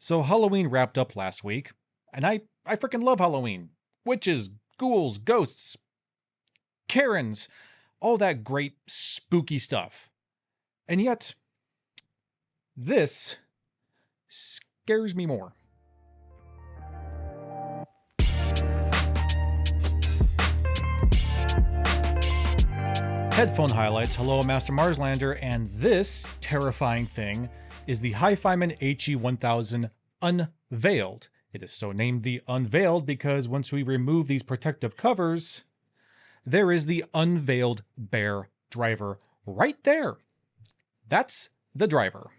So Halloween wrapped up last week, and I freaking love Halloween. Witches, ghouls, ghosts, Karens, all that great spooky stuff. And yet, this scares me more. Headphone highlights. Hello, Master Marslander, and this terrifying thing is the HIFIMAN HE1000 Unveiled. It is so named the Unveiled because once we remove these protective covers, there is the unveiled bare driver right there. That's the driver.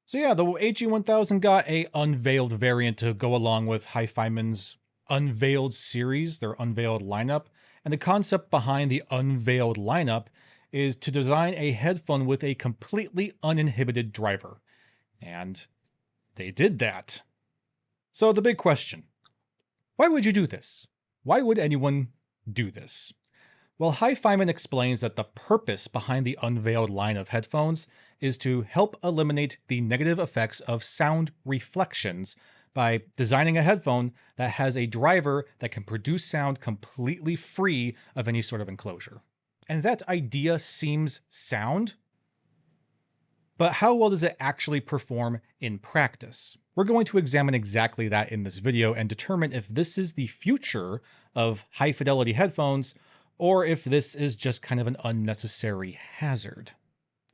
So yeah, the HE1000 got a unveiled variant to go along with HIFIMAN's Unveiled series, their Unveiled lineup. And the concept behind the Unveiled lineup is to design a headphone with a completely uninhibited driver. And they did that. So the big question, why would you do this? Why would anyone do this? Well, HIFIMAN explains that the purpose behind the Unveiled line of headphones is to help eliminate the negative effects of sound reflections by designing a headphone that has a driver that can produce sound completely free of any sort of enclosure. And that idea seems sound, but how well does it actually perform in practice? We're going to examine exactly that in this video and determine if this is the future of high-fidelity headphones or if this is just kind of an unnecessary hazard.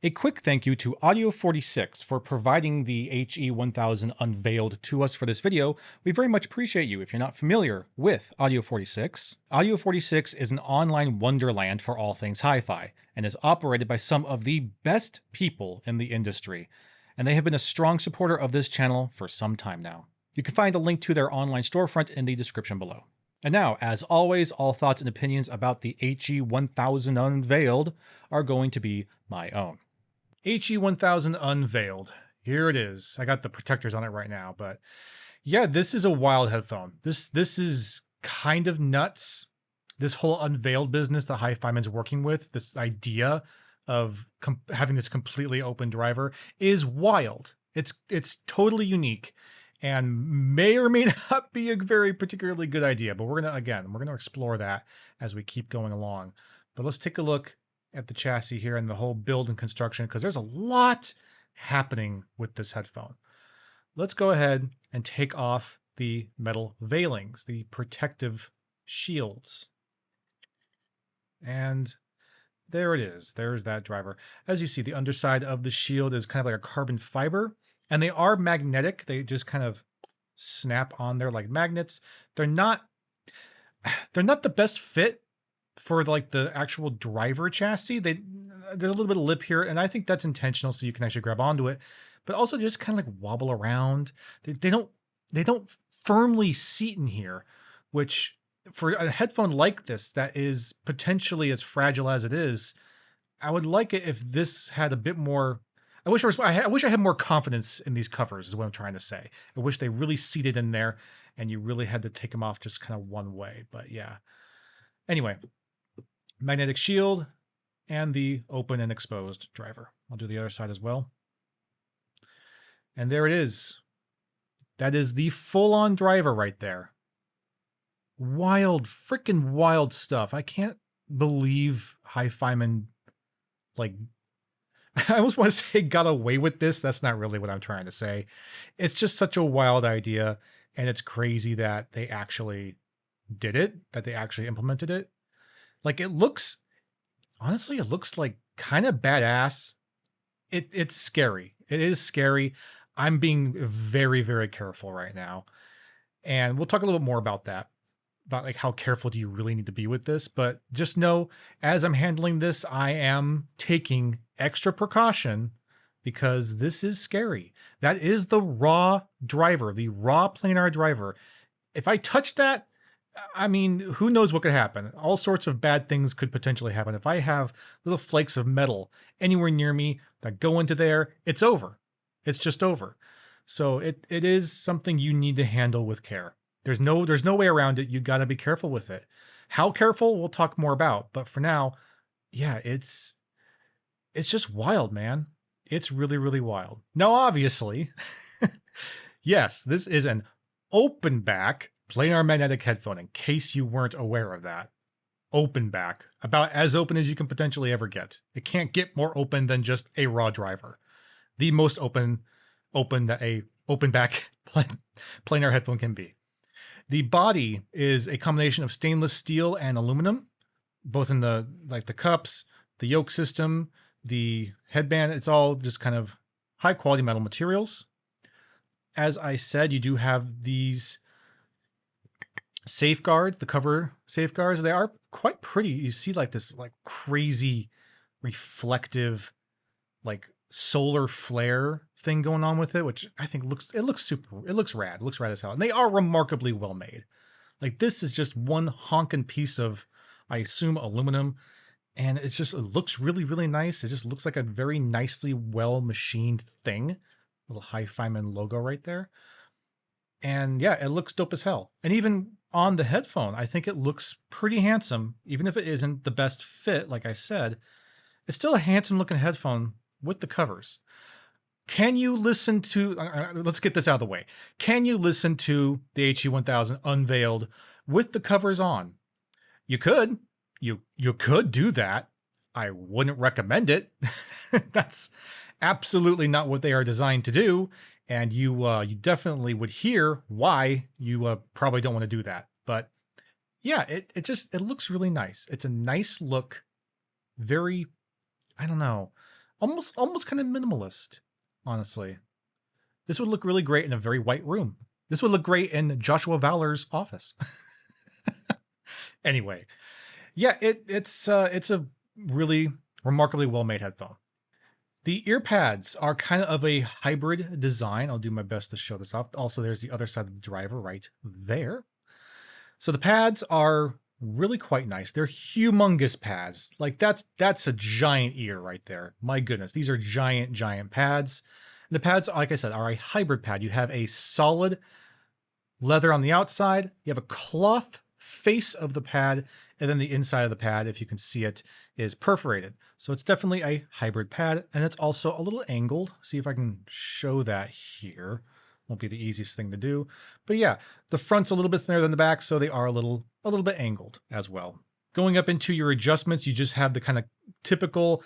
A quick thank you to Audio46 for providing the HE1000 Unveiled to us for this video. We very much appreciate you. If you're not familiar with Audio46, Audio46 is an online wonderland for all things hi-fi and is operated by some of the best people in the industry. And they have been a strong supporter of this channel for some time now. You can find a link to their online storefront in the description below. And now, as always, all thoughts and opinions about the HE1000 Unveiled are going to be my own. HE1000 Unveiled. Here it is. I got the protectors on it right now, but yeah, this is a wild headphone. This is kind of nuts. This whole unveiled business that HIFIMAN's working with, this idea of having this completely open driver is wild. It's totally unique and may or may not be a very particularly good idea, but we're gonna explore that as we keep going along. But let's take a look at the chassis here and the whole build and construction, because there's a lot happening with this headphone. Let's go ahead and take off the metal veilings, the protective shields. And there it is. There's that driver. As you see, the underside of the shield is kind of like a carbon fiber, and they are magnetic. They just kind of snap on there like magnets. They're not the best fit for like the actual driver chassis. There's a little bit of lip here, and I think that's intentional so you can actually grab onto it, but also just kind of like wobble around. They don't firmly seat in here, which for a headphone like this that is potentially as fragile as it is, I would like it if this had a bit more. I wish I had more confidence in these covers is what I'm trying to say. I wish they really seated in there and you really had to take them off just kind of one way, but yeah. Anyway, magnetic shield and the open and exposed driver. I'll do the other side as well. And there it is. That is the full-on driver right there. Wild, freaking wild stuff. I can't believe HIFIMAN, like, I almost want to say got away with this. That's not really what I'm trying to say. It's just such a wild idea, and it's crazy that they actually did it, that they actually implemented it. Like, it looks, honestly, it looks like kind of badass. It's scary. It is scary. I'm being very, very careful right now. And we'll talk a little bit more about that, about like how careful do you really need to be with this. But just know, as I'm handling this, I am taking extra precaution because this is scary. That is the raw driver, the raw planar driver. If I touch that, I mean, who knows what could happen? All sorts of bad things could potentially happen. If I have little flakes of metal anywhere near me that go into there, it's over. It's just over. So it is something you need to handle with care. There's no way around it. You got to be careful with it. How careful, we'll talk more about. But for now, yeah, it's just wild, man. It's really, really wild. Now, obviously, Yes, this is an open back planar magnetic headphone, in case you weren't aware of that. Open back, about as open as you can potentially ever get. It can't get more open than just a raw driver. The most open that a open back planar headphone can be. The body is a combination of stainless steel and aluminum, both in the cups, the yoke system, the headband. It's all just kind of high quality metal materials. As I said, you do have these safeguards, the cover safeguards. They are quite pretty. You see like this like crazy reflective like solar flare thing going on with it, which I think looks rad. It looks rad as hell. And they are remarkably well made. Like this is just one honking piece of, I assume, aluminum. And it looks really, really nice. It just looks like a very nicely well machined thing. Little HIFIMAN logo right there. And yeah, it looks dope as hell. And even on the headphone, I think it looks pretty handsome. Even if it isn't the best fit, like I said, it's still a handsome looking headphone with the covers. Can you listen to, let's get this out of the way. Can you listen to the HE1000 Unveiled with the covers on? You could. You could do that. I wouldn't recommend it. That's absolutely not what they are designed to do. And you definitely would hear why you probably don't want to do that. But yeah, it looks really nice. It's a nice look. Very, I don't know, almost kind of minimalist, honestly. This would look really great in a very white room. This would look great in Joshua Valor's office. Anyway, yeah, it's a really remarkably well-made headphone. The ear pads are kind of a hybrid design. I'll do my best to show this off. Also, there's the other side of the driver right there. So the pads are really quite nice. They're humongous pads. Like that's a giant ear right there. My goodness, these are giant pads. And the pads, like I said, are a hybrid pad. You have a solid leather on the outside. You have a cloth face of the pad, and then the inside of the pad, if you can see it, is perforated. So it's definitely a hybrid pad, and it's also a little angled. See if I can show that here. Won't be the easiest thing to do, but yeah, the front's a little bit thinner than the back, so they are a little bit angled as well. Going up into your adjustments, you just have the kind of typical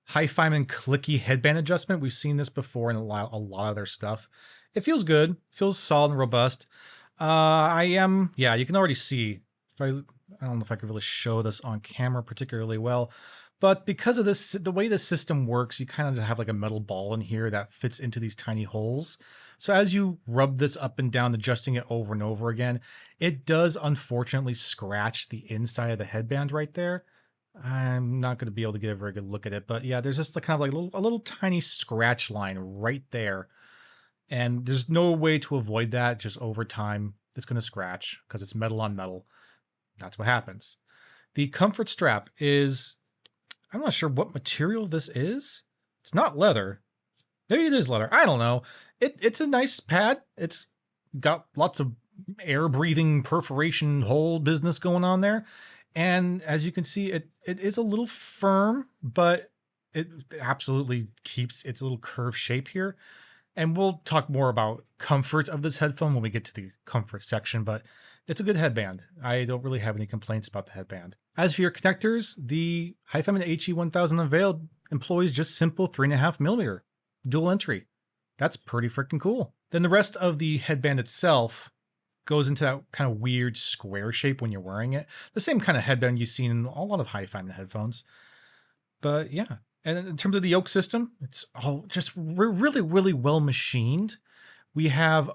HIFIMAN clicky headband adjustment. We've seen this before in a lot of their stuff. It feels good, feels solid and robust. Yeah, you can already see, I don't know if I could really show this on camera particularly well, but because of this, the way the system works, you kind of have like a metal ball in here that fits into these tiny holes. So as you rub this up and down, adjusting it over and over again, it does unfortunately scratch the inside of the headband right there. I'm not going to be able to get a very good look at it, but yeah, there's just kind of like a little tiny scratch line right there. And there's no way to avoid that. Just over time, it's going to scratch because it's metal on metal. That's what happens. The comfort strap is, I'm not sure what material this is. It's not leather. Maybe it is leather. I don't know. It's a nice pad. It's got lots of air breathing perforation hole business going on there. And as you can see, it is a little firm, but it absolutely keeps its little curved shape here. And we'll talk more about comfort of this headphone when we get to the comfort section, but it's a good headband. I don't really have any complaints about the headband. As for your connectors, the HIFIMAN HE1000 Unveiled employs just simple 3.5mm dual entry. That's pretty freaking cool. Then the rest of the headband itself goes into that kind of weird square shape when you're wearing it. The same kind of headband you've seen in a lot of HIFIMAN headphones. But yeah. And in terms of the yoke system, it's all just really, really well machined. We have,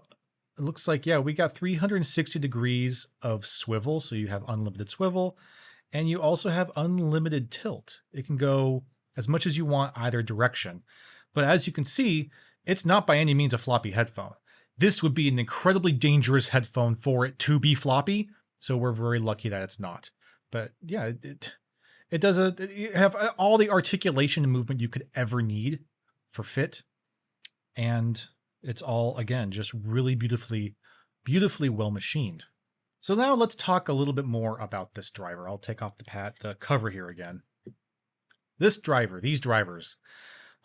it looks like, yeah, we got 360 degrees of swivel. So you have unlimited swivel, and you also have unlimited tilt. It can go as much as you want either direction. But as you can see, it's not by any means a floppy headphone. This would be an incredibly dangerous headphone for it to be floppy. So we're very lucky that it's not. But yeah, it does you have all the articulation and movement you could ever need for fit. And it's all, again, just really beautifully well machined. So now let's talk a little bit more about this driver. I'll take off the cover here again. This driver, these drivers.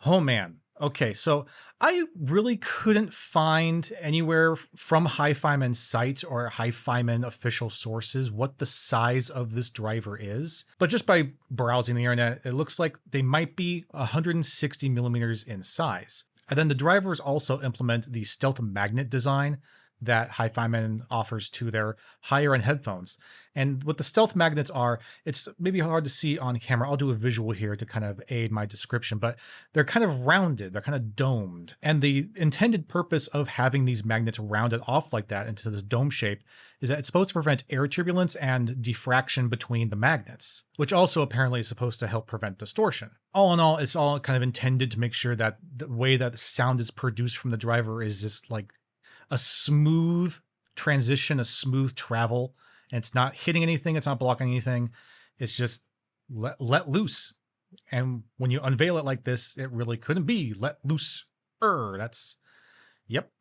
Oh man, Okay, so I really couldn't find anywhere from HIFIMAN's site or HIFIMAN official sources what the size of this driver is. But just by browsing the internet, it looks like they might be 160 millimeters in size. And then the drivers also implement the stealth magnet design that HIFIMAN offers to their higher end headphones. And what the stealth magnets are, it's maybe hard to see on camera. I'll do a visual here to kind of aid my description, but they're kind of rounded, they're kind of domed. And the intended purpose of having these magnets rounded off like that into this dome shape is that it's supposed to prevent air turbulence and diffraction between the magnets, which also apparently is supposed to help prevent distortion. All in all, it's all kind of intended to make sure that the way that the sound is produced from the driver is just like a smooth transition, a smooth travel, and it's not hitting anything, it's not blocking anything. It's just let loose. And when you unveil it like this, it really couldn't be let loose. That's, yep.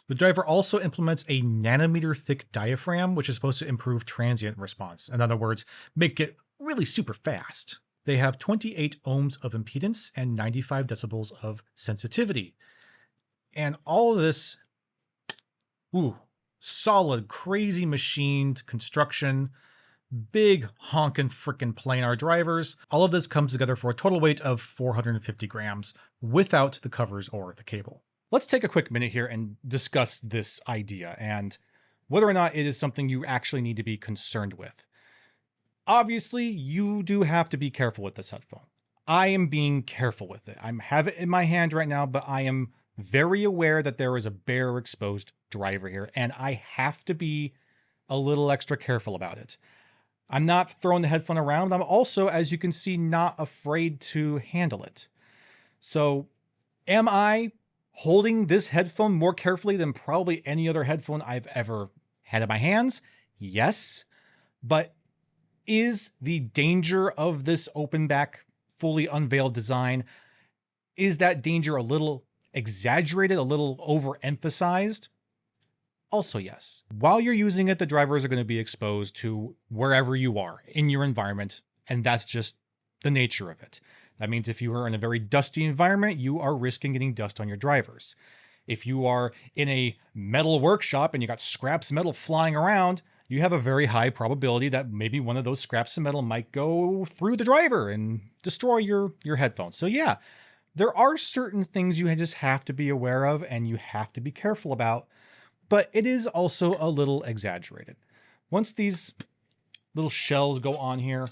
The driver also implements a nanometer thick diaphragm, which is supposed to improve transient response. In other words, make it really super fast. They have 28 ohms of impedance and 95 decibels of sensitivity. And all of this, ooh, solid, crazy machined construction, big honkin' frickin' planar drivers. All of this comes together for a total weight of 450 grams without the covers or the cable. Let's take a quick minute here and discuss this idea and whether or not it is something you actually need to be concerned with. Obviously, you do have to be careful with this headphone. I am being careful with it. I have it in my hand right now, but I am very aware that there is a bare exposed driver here, and I have to be a little extra careful about it. I'm not throwing the headphone around. I'm also, as you can see, not afraid to handle it. So am I holding this headphone more carefully than probably any other headphone I've ever had in my hands? Yes. But is the danger of this open back, fully unveiled design, is that danger a little exaggerated, a little overemphasized? Also, yes. While you're using it, the drivers are going to be exposed to wherever you are in your environment, and that's just the nature of it. That means if you are in a very dusty environment, you are risking getting dust on your drivers. If you are in a metal workshop and you got scraps of metal flying around, you have a very high probability that maybe one of those scraps of metal might go through the driver and destroy your headphones. So yeah, there are certain things you just have to be aware of and you have to be careful about, but it is also a little exaggerated. Once these little shells go on here,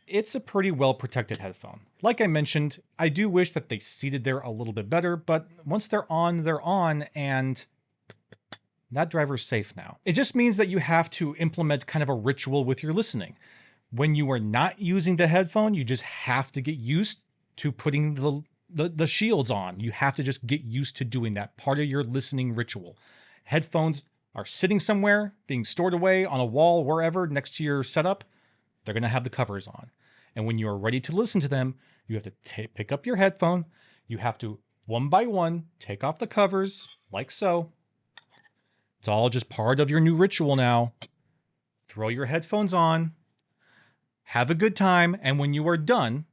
it's a pretty well protected headphone. Like I mentioned, I do wish that they seated there a little bit better, but once they're on, and that driver's safe now. It just means that you have to implement kind of a ritual with your listening. When you are not using the headphone, you just have to get used to putting the shields on. You have to just get used to doing that, part of your listening ritual. Headphones are sitting somewhere, being stored away on a wall, wherever, next to your setup. They're going to have the covers on. And when you're ready to listen to them, you have to pick up your headphone. You have to, one by one, take off the covers, like so. It's all just part of your new ritual now. Throw your headphones on, have a good time, and when you are done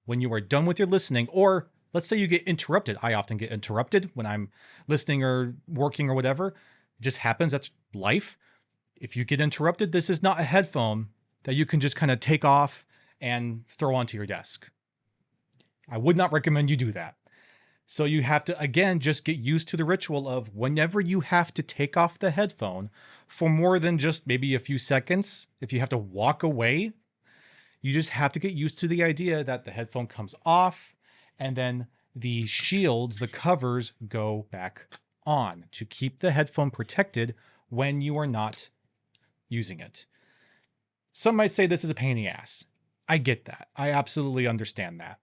with your listening, or let's say you get interrupted. I often get interrupted when I'm listening or working or whatever. It just happens. That's life. If you get interrupted, this is not a headphone that you can just kind of take off and throw onto your desk. I would not recommend you do that. So you have to, again, just get used to the ritual of whenever you have to take off the headphone for more than just maybe a few seconds, if you have to walk away, you just have to get used to the idea that the headphone comes off and then the shields, the covers, go back on to keep the headphone protected when you are not using it. Some might say this is a pain in the ass. I get that. I absolutely understand that.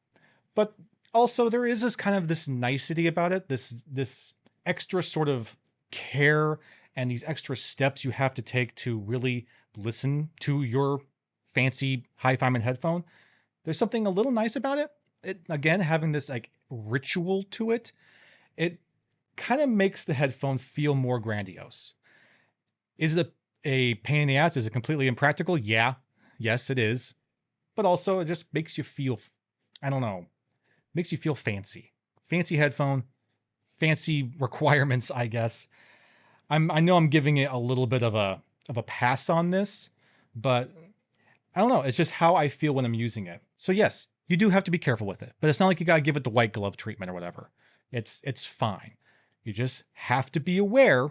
But also there is this kind of this nicety about it, this extra sort of care and these extra steps you have to take to really listen to your fancy HIFIMAN headphone. There's something a little nice about it. It, again, having this like ritual to it, it kind of makes the headphone feel more grandiose. Is it a pain in the ass? Is it completely impractical? Yeah. Yes, it is. But also it just makes you feel, I don't know, makes you feel fancy. fancy headphone, fancy requirements, I guess. I know I'm giving it a little bit of a pass on this, but I don't know. It's just how I feel when I'm using it. So yes, you do have to be careful with it, but it's not like you gotta give it the white glove treatment or whatever. It's fine. You just have to be aware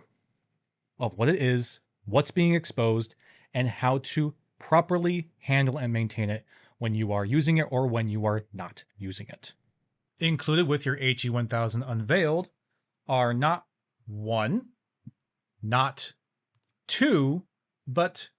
of what it is, what's being exposed, and how to properly handle and maintain it when you are using it or when you are not using it. Included with your HE1000 Unveiled are not one, not two, but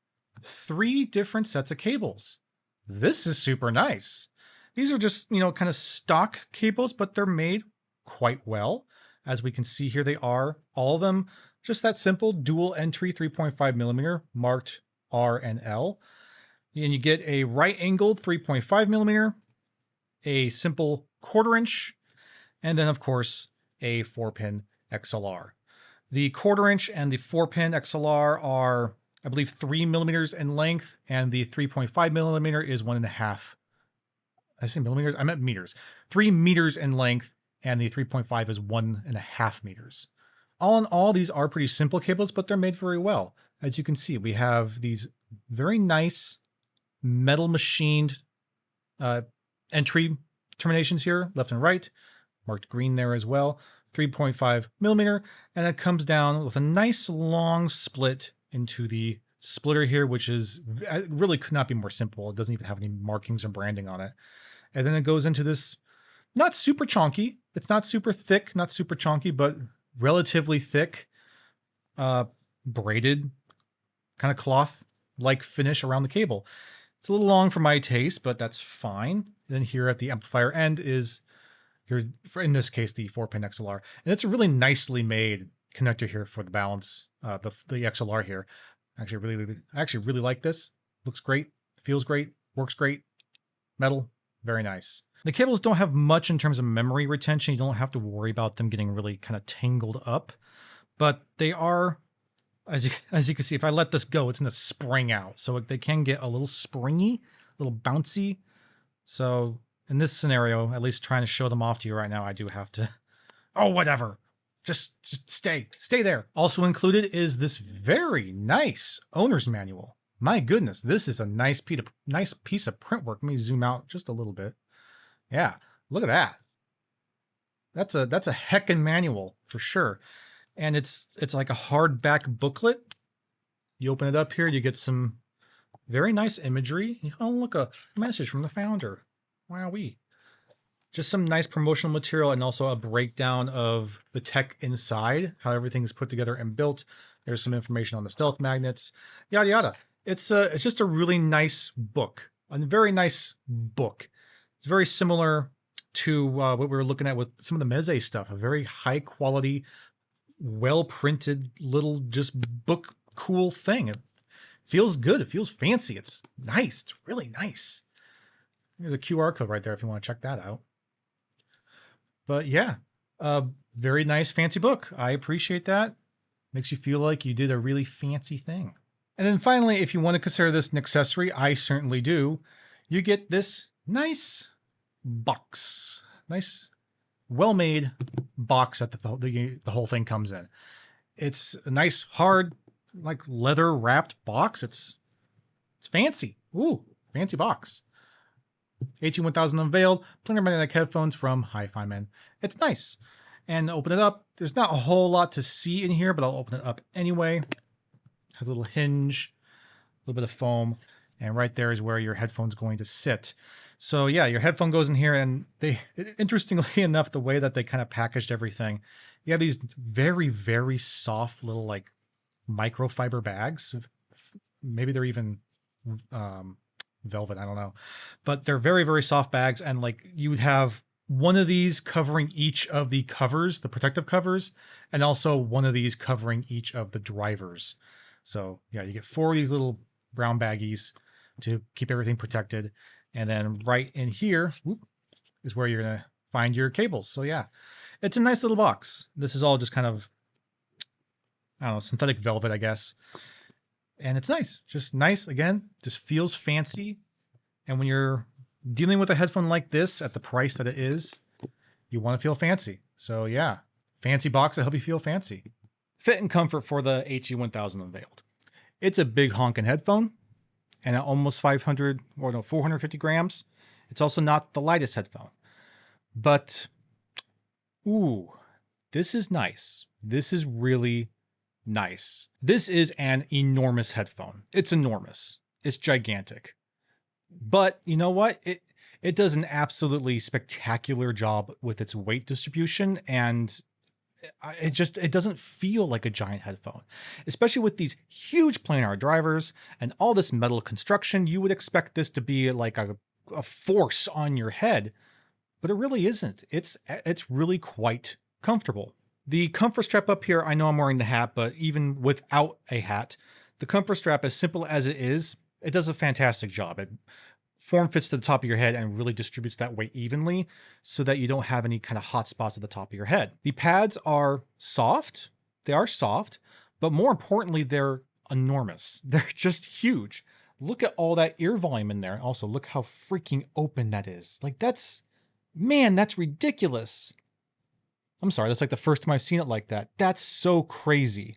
3 different sets of cables. This is super nice. These are just, kind of stock cables, but they're made quite well. As we can see here, they are, all of them, just that simple dual entry 3.5 millimeter marked R and L. And you get a right angled 3.5 millimeter, a simple 1/4 inch, and then of course a 4-pin XLR. The 1/4 inch and the 4-pin XLR are, I believe, 3 millimeters in length, and the 3.5 millimeter is 1.5. I say millimeters? I meant meters. 3 meters in length, and the 3.5 is 1.5 meters. All in all, these are pretty simple cables, but they're made very well. As you can see, we have these very nice metal machined entry terminations here, left and right, marked green there as well, 3.5 millimeter, and it comes down with a nice long split into the splitter here, which is really could not be more simple. It doesn't even have any markings or branding on it. And then it goes into this, not super chunky, it's not super thick, not super chunky, but relatively thick, braided kind of cloth-like finish around the cable. It's a little long for my taste, but that's fine. Then here at the amplifier end is, here's, in this case, the 4-pin XLR. And it's a really nicely made connector here for the balance, the XLR here. I actually really like this. Looks great, feels great, works great. Metal, very nice. The cables don't have much in terms of memory retention. You don't have to worry about them getting really kind of tangled up, but they are, as you can see, if I let this go, it's going to spring out. So they can get a little springy, a little bouncy. So in this scenario, at least trying to show them off to you right now, I do have to, oh, whatever. Just stay there. Also included is this very nice owner's manual. My goodness, this is a nice piece of print work. Let me zoom out just a little bit. Yeah, look at that. That's a heckin' manual for sure. And it's like a hardback booklet. You open it up here, you get some very nice imagery. Oh, look, a message from the founder. Wowee. Just some nice promotional material, and also a breakdown of the tech inside, how everything is put together and built. There's some information on the stealth magnets, yada yada. It's just a really nice book, a very nice book. It's very similar to what we were looking at with some of the Meze stuff, a very high quality, well printed little just book cool thing. It feels good. It feels fancy. It's nice. It's really nice. There's a QR code right there if you want to check that out. But yeah, very nice fancy book. I appreciate that. Makes you feel like you did a really fancy thing. And then finally, if you want to consider this an accessory, I certainly do, you get this nice box. Nice, well-made box that the whole thing comes in. It's a nice, hard, like leather wrapped box. It's fancy. Ooh, fancy box. HE1000 Unveiled, Planar magnetic headphones from HIFIMAN. It's nice. And open it up. There's not a whole lot to see in here, but I'll open it up anyway. Has a little hinge, a little bit of foam, and right there is where your headphone's going to sit. So yeah, your headphone goes in here, and interestingly enough, the way that they kind of packaged everything, you have these very, very soft little like microfiber bags. Maybe they're even velvet, I don't know, but they're very, very soft bags, and like you would have one of these covering each of the covers, the protective covers, and also one of these covering each of the drivers. So yeah, you get 4 of these little brown baggies to keep everything protected, and then right in here is where you're gonna find your cables. So yeah, it's a nice little box. This is all just kind of, I don't know, synthetic velvet, I guess. And it's nice, just nice. Again, just feels fancy. And when you're dealing with a headphone like this at the price that it is, You want to feel fancy. So yeah, fancy box to help you feel fancy. Fit and comfort for the HE1000 Unveiled. It's a big honking headphone and at almost 500 or no, 450 grams. It's also not the lightest headphone, but ooh, this is nice. This is really nice. This is an enormous headphone. It's enormous. It's gigantic. But you know what? It does an absolutely spectacular job with its weight distribution, and it doesn't feel like a giant headphone, especially with these huge planar drivers and all this metal construction. You would expect this to be like a force on your head, but it really isn't. It's really quite comfortable. The comfort strap up here, I know I'm wearing the hat, but even without a hat, the comfort strap, as simple as it is, it does a fantastic job. It form fits to the top of your head and really distributes that weight evenly so that you don't have any kind of hot spots at the top of your head. The pads are soft. They are soft, but more importantly, they're enormous. They're just huge. Look at all that ear volume in there. Also, look how freaking open that is. Like man, that's ridiculous. I'm sorry, that's like the first time I've seen it like that. That's so crazy.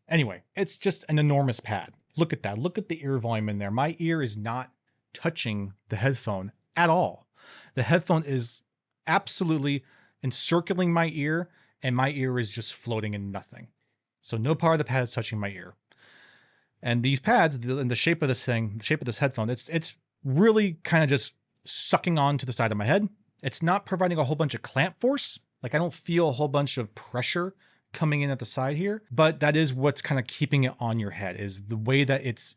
Anyway, it's just an enormous pad. Look at that. Look at the ear volume in there. My ear is not touching the headphone at all. The headphone is absolutely encircling my ear, and my ear is just floating in nothing. So no part of the pad is touching my ear. And these pads, in the shape of this thing, the shape of this headphone, it's really kind of just sucking on to the side of my head. It's not providing a whole bunch of clamp force. Like I don't feel a whole bunch of pressure coming in at the side here, but that is what's kind of keeping it on your head, is the way that it's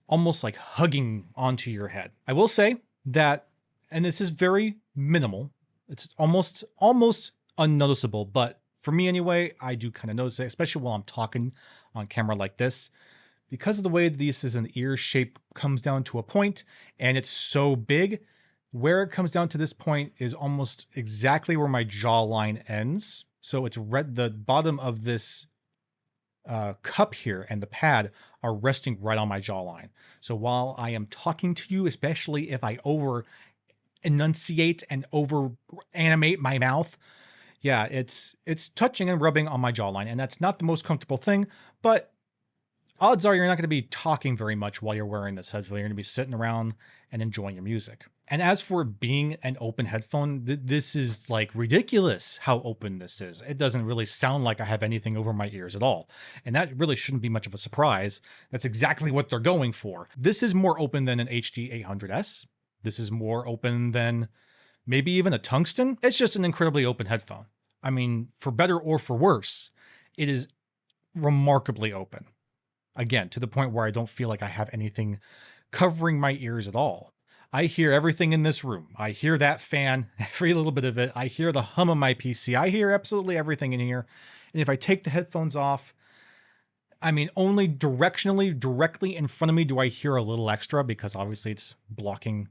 almost like hugging onto your head. I will say that, and this is very minimal, it's almost unnoticeable, but for me anyway, I do kind of notice it, especially while I'm talking on camera like this, because of the way this is an ear shape comes down to a point and it's so big. Where it comes down to this point is almost exactly where my jawline ends. So it's the bottom of this cup here and the pad are resting right on my jawline. So while I am talking to you, especially if I over enunciate and over animate my mouth, yeah, it's touching and rubbing on my jawline, and that's not the most comfortable thing, but odds are you're not going to be talking very much while you're wearing this headphone. You're going to be sitting around and enjoying your music. And as for being an open headphone, this is like ridiculous how open this is. It doesn't really sound like I have anything over my ears at all. And that really shouldn't be much of a surprise. That's exactly what they're going for. This is more open than an HD 800S. This is more open than maybe even a Tungsten. It's just an incredibly open headphone. I mean, for better or for worse, it is remarkably open. Again, to the point where I don't feel like I have anything covering my ears at all. I hear everything in this room. I hear that fan, every little bit of it. I hear the hum of my PC. I hear absolutely everything in here. And if I take the headphones off, I mean, only directionally, directly in front of me do I hear a little extra, because obviously it's blocking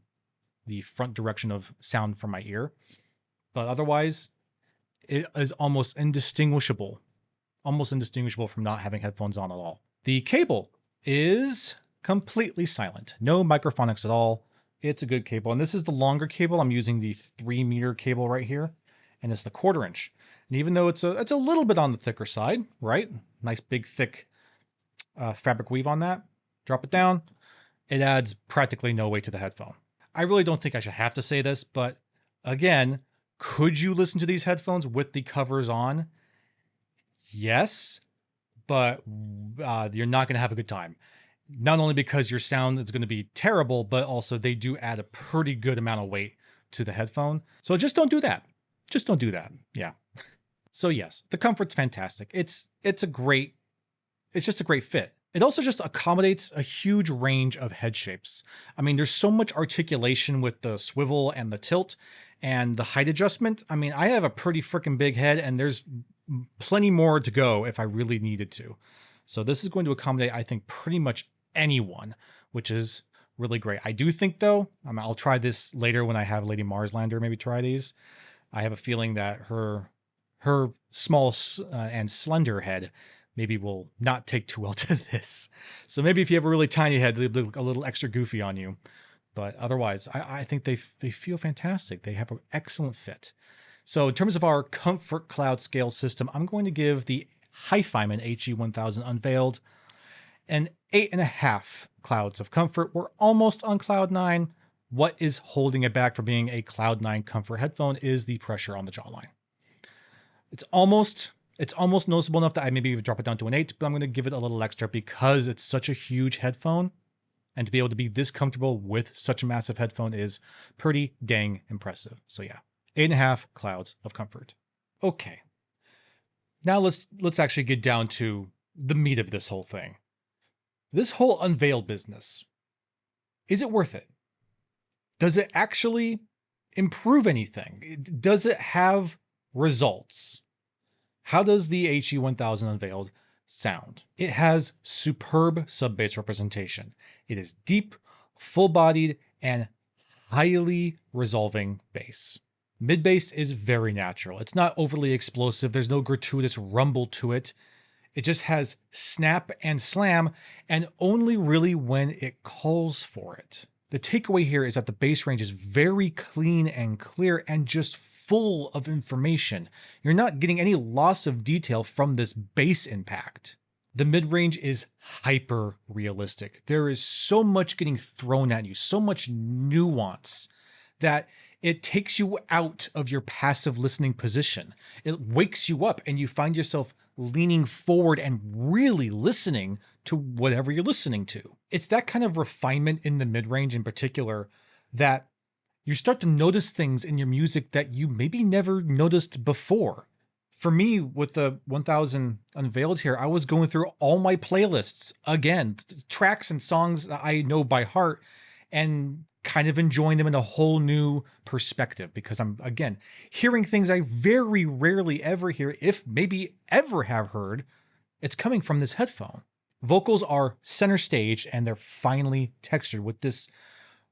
the front direction of sound from my ear. But otherwise, it is almost indistinguishable from not having headphones on at all. The cable is completely silent. No microphonics at all. It's a good cable. And this is the longer cable. I'm using the 3-meter cable right here, and it's the 1/4 inch. And even though it's a little bit on the thicker side, right? Nice big thick fabric weave on that. Drop it down. It adds practically no weight to the headphone. I really don't think I should have to say this, but again, could you listen to these headphones with the covers on? Yes, but you're not going to have a good time. Not only because your sound is going to be terrible, but also they do add a pretty good amount of weight to the headphone. So just don't do that. Just don't do that. Yeah. So yes, the comfort's fantastic. It's just a great fit. It also just accommodates a huge range of head shapes. I mean, there's so much articulation with the swivel and the tilt and the height adjustment. I mean, I have a pretty freaking big head, and there's plenty more to go if I really needed to. So this is going to accommodate, I think, pretty much anyone, which is really great. I do think, though, I'll try this later when I have Lady Marslander maybe try these. I have a feeling that her small and slender head maybe will not take too well to this. So maybe if you have a really tiny head, they'll look a little extra goofy on you. But otherwise, I think they feel fantastic. They have an excellent fit. So in terms of our comfort cloud scale system, I'm going to give the HIFIMAN HE1000 Unveiled an 8.5 clouds of comfort. We're almost on cloud 9. What is holding it back from being a cloud 9 comfort headphone is the pressure on the jawline. It's almost noticeable enough that I maybe drop it down to an 8, but I'm going to give it a little extra because it's such a huge headphone, and to be able to be this comfortable with such a massive headphone is pretty dang impressive. So yeah, 8.5 clouds of comfort. Okay, now let's actually get down to the meat of this whole thing. This whole Unveiled business, is it worth it? Does it actually improve anything? Does it have results? How does the HE1000 Unveiled sound? It has superb sub-bass representation. It is deep, full-bodied, and highly resolving bass. Mid-bass is very natural. It's not overly explosive. There's no gratuitous rumble to it. It just has snap and slam, and only really when it calls for it. The takeaway here is that the bass range is very clean and clear and just full of information. You're not getting any loss of detail from this bass impact. The mid-range is hyper realistic. There is so much getting thrown at you, so much nuance that it takes you out of your passive listening position. It wakes you up and you find yourself leaning forward and really listening to whatever you're listening to. It's that kind of refinement in the mid-range in particular that you start to notice things in your music that you maybe never noticed before. For me, with the 1000 Unveiled here, I was going through all my playlists again, tracks and songs that I know by heart, and kind of enjoying them in a whole new perspective because I'm, again, hearing things I very rarely ever hear, if maybe ever have heard. It's coming from this headphone. Vocals are center stage and they're finely textured with this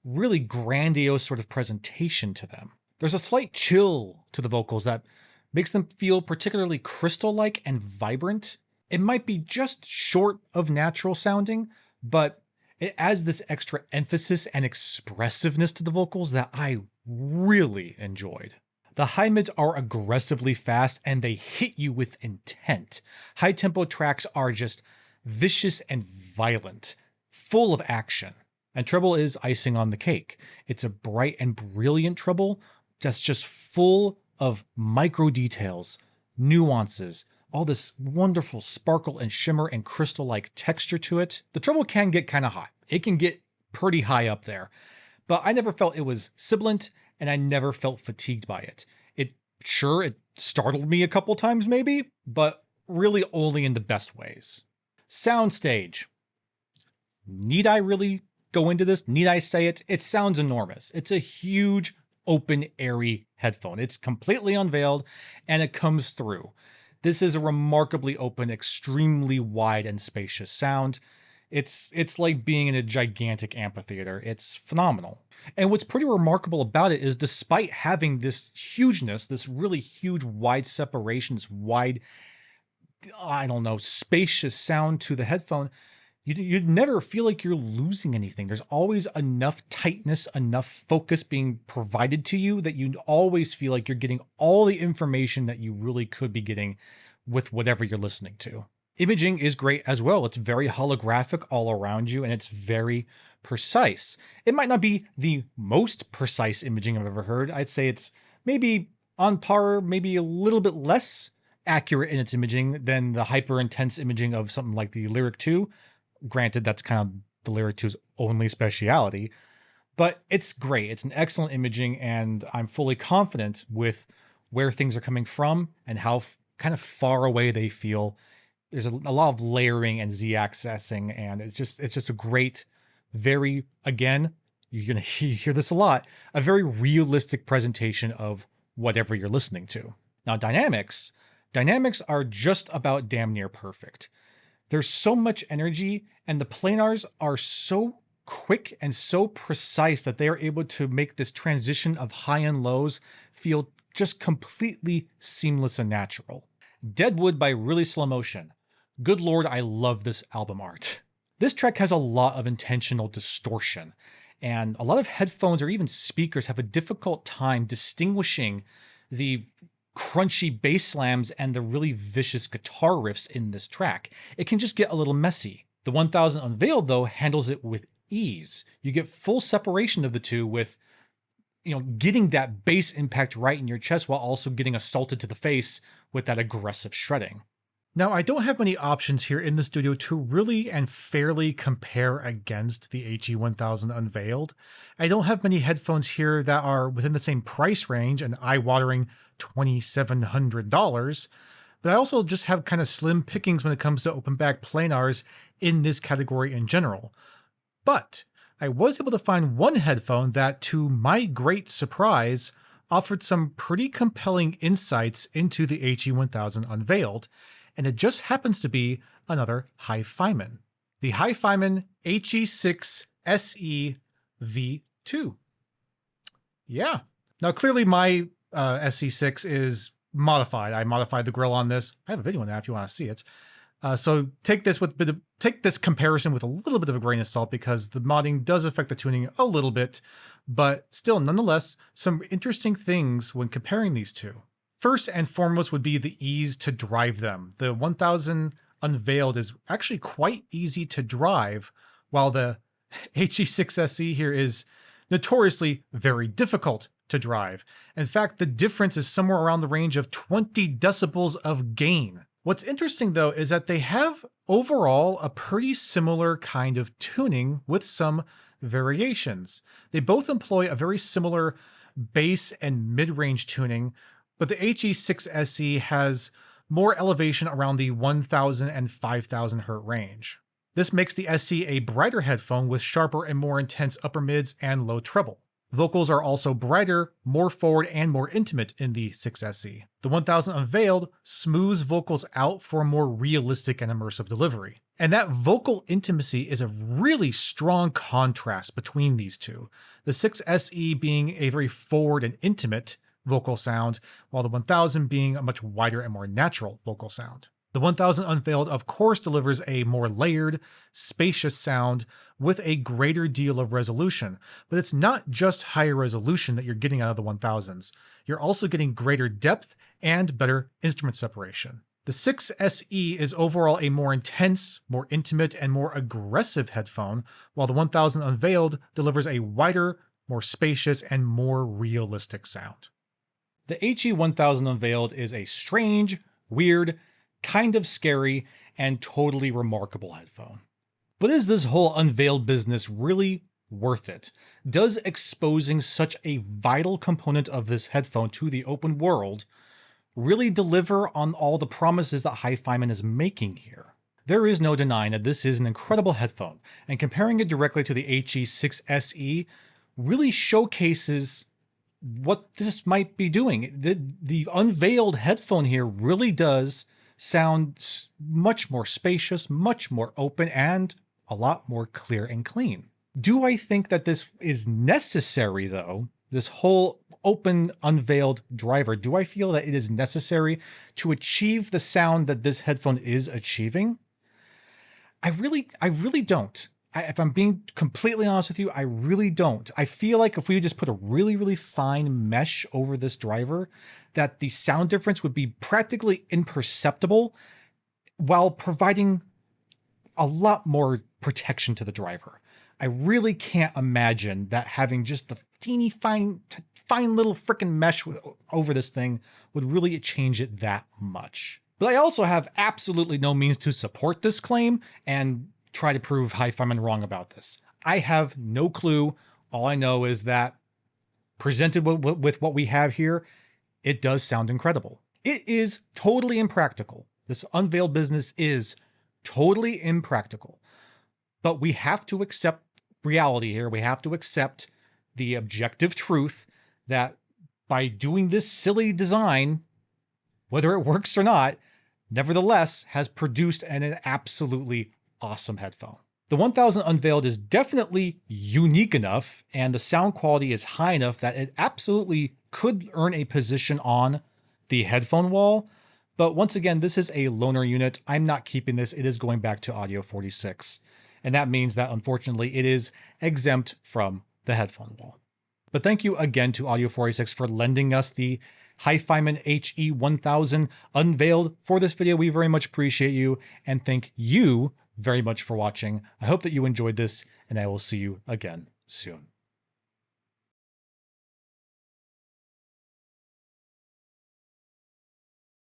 really grandiose sort of presentation to them. There's a slight chill to the vocals that makes them feel particularly crystal-like and vibrant. It might be just short of natural sounding, but it adds this extra emphasis and expressiveness to the vocals that I really enjoyed. The high mids are aggressively fast and they hit you with intent. High tempo tracks are just vicious and violent, full of action. And treble is icing on the cake. It's a bright and brilliant treble that's just full of micro details, nuances, all this wonderful sparkle and shimmer and crystal-like texture to it. The treble can get kind of hot. It can get pretty high up there, but I never felt it was sibilant and I never felt fatigued by it. It startled me a couple times maybe, but really only in the best ways. Soundstage. Need I really go into this? Need I say it? It sounds enormous. It's a huge, open, airy headphone. It's completely unveiled and it comes through. This is a remarkably open, extremely wide and spacious sound. It's like being in a gigantic amphitheater. It's phenomenal. And what's pretty remarkable about it is despite having this hugeness, this really huge wide separation, this wide, I don't know, spacious sound to the headphone, you'd never feel like you're losing anything. There's always enough tightness, enough focus being provided to you that you always feel like you're getting all the information that you really could be getting with whatever you're listening to. Imaging is great as well. It's very holographic all around you and it's very precise. It might not be the most precise imaging I've ever heard. I'd say it's maybe on par, maybe a little bit less accurate in its imaging than the hyper intense imaging of something like the Lyric 2. Granted, that's kind of the Lyric 2's only speciality, but it's great. It's an excellent imaging and I'm fully confident with where things are coming from and how kind of far away they feel. There's a lot of layering and Z-accessing and it's just a great, very, again, you're going to hear this a lot, a very realistic presentation of whatever you're listening to. Now, dynamics are just about damn near perfect. There's so much energy and the planars are so quick and so precise that they are able to make this transition of high and lows feel just completely seamless and natural. Deadwood by Really Slow Motion. Good Lord, I love this album art. This track has a lot of intentional distortion, and a lot of headphones or even speakers have a difficult time distinguishing the crunchy bass slams and the really vicious guitar riffs in this track. It can just get a little messy. The 1000 Unveiled, though, handles it with ease. You get full separation of the two with, getting that bass impact right in your chest while also getting assaulted to the face with that aggressive shredding. Now, I don't have many options here in the studio to really and fairly compare against the HE1000 Unveiled. I don't have many headphones here that are within the same price range, an eye-watering $2,700, but I also just have kind of slim pickings when it comes to open back planars in this category in general. But I was able to find one headphone that, to my great surprise, offered some pretty compelling insights into the HE1000 Unveiled, and it just happens to be another HIFIMAN. The HIFIMAN HE6 SE V2. Yeah. Now, clearly my SE6 is modified. I modified the grill on this. I have a video on that if you want to see it. So take this comparison with a little bit of a grain of salt, because the modding does affect the tuning a little bit, but still, nonetheless, some interesting things when comparing these two. First and foremost would be the ease to drive them. The 1000 Unveiled is actually quite easy to drive, while the HE6 SE here is notoriously very difficult to drive. In fact, the difference is somewhere around the range of 20 decibels of gain. What's interesting, though, is that they have overall a pretty similar kind of tuning with some variations. They both employ a very similar bass and mid-range tuning, but the HE6 SE has more elevation around the 1000 and 5000 Hz range. This makes the SE a brighter headphone with sharper and more intense upper mids and low treble. Vocals are also brighter, more forward, and more intimate in the 6 SE. The 1000 Unveiled smooths vocals out for a more realistic and immersive delivery. And that vocal intimacy is a really strong contrast between these two. The 6 SE being a very forward and intimate vocal sound, while the 1000 being a much wider and more natural vocal sound. The 1000 Unveiled, of course, delivers a more layered, spacious sound with a greater deal of resolution, but it's not just higher resolution that you're getting out of the 1000s. You're also getting greater depth and better instrument separation. The 6 SE is overall a more intense, more intimate, and more aggressive headphone, while the 1000 Unveiled delivers a wider, more spacious, and more realistic sound. The HE1000 Unveiled is a strange, weird, kind of scary, and totally remarkable headphone. But is this whole Unveiled business really worth it? Does exposing such a vital component of this headphone to the open world really deliver on all the promises that HIFIMAN is making here? There is no denying that this is an incredible headphone, and comparing it directly to the HE6 SE really showcases what this might be doing. The Unveiled headphone here really does sound much more spacious, much more open, and a lot more clear and clean. Do I think that this is necessary, though? This whole open Unveiled driver, do I feel that it is necessary to achieve the sound that this headphone is achieving? I really don't. If I'm being completely honest with you, I really don't. I feel like if we just put a really, really fine mesh over this driver, that the sound difference would be practically imperceptible while providing a lot more protection to the driver. I really can't imagine that having just the teeny fine little frickin' mesh over this thing would really change it that much. But I also have absolutely no means to support this claim and try to prove HIFIMAN wrong about this. I have no clue. All I know is that presented with what we have here, it does sound incredible. It is totally impractical. This Unveiled business is totally impractical. But we have to accept reality here. We have to accept the objective truth that by doing this silly design, whether it works or not, nevertheless has produced an absolutely awesome headphone. The 1000 Unveiled is definitely unique enough, and the sound quality is high enough that it absolutely could earn a position on the headphone wall. But once again, this is a loaner unit. I'm not keeping this. It is going back to Audio 46. And that means that, unfortunately, it is exempt from the headphone wall. But thank you again to Audio 46 for lending us the HIFIMAN HE1000 Unveiled for this video. We very much appreciate you and thank you very much for watching. I hope that you enjoyed this, and I will see you again soon.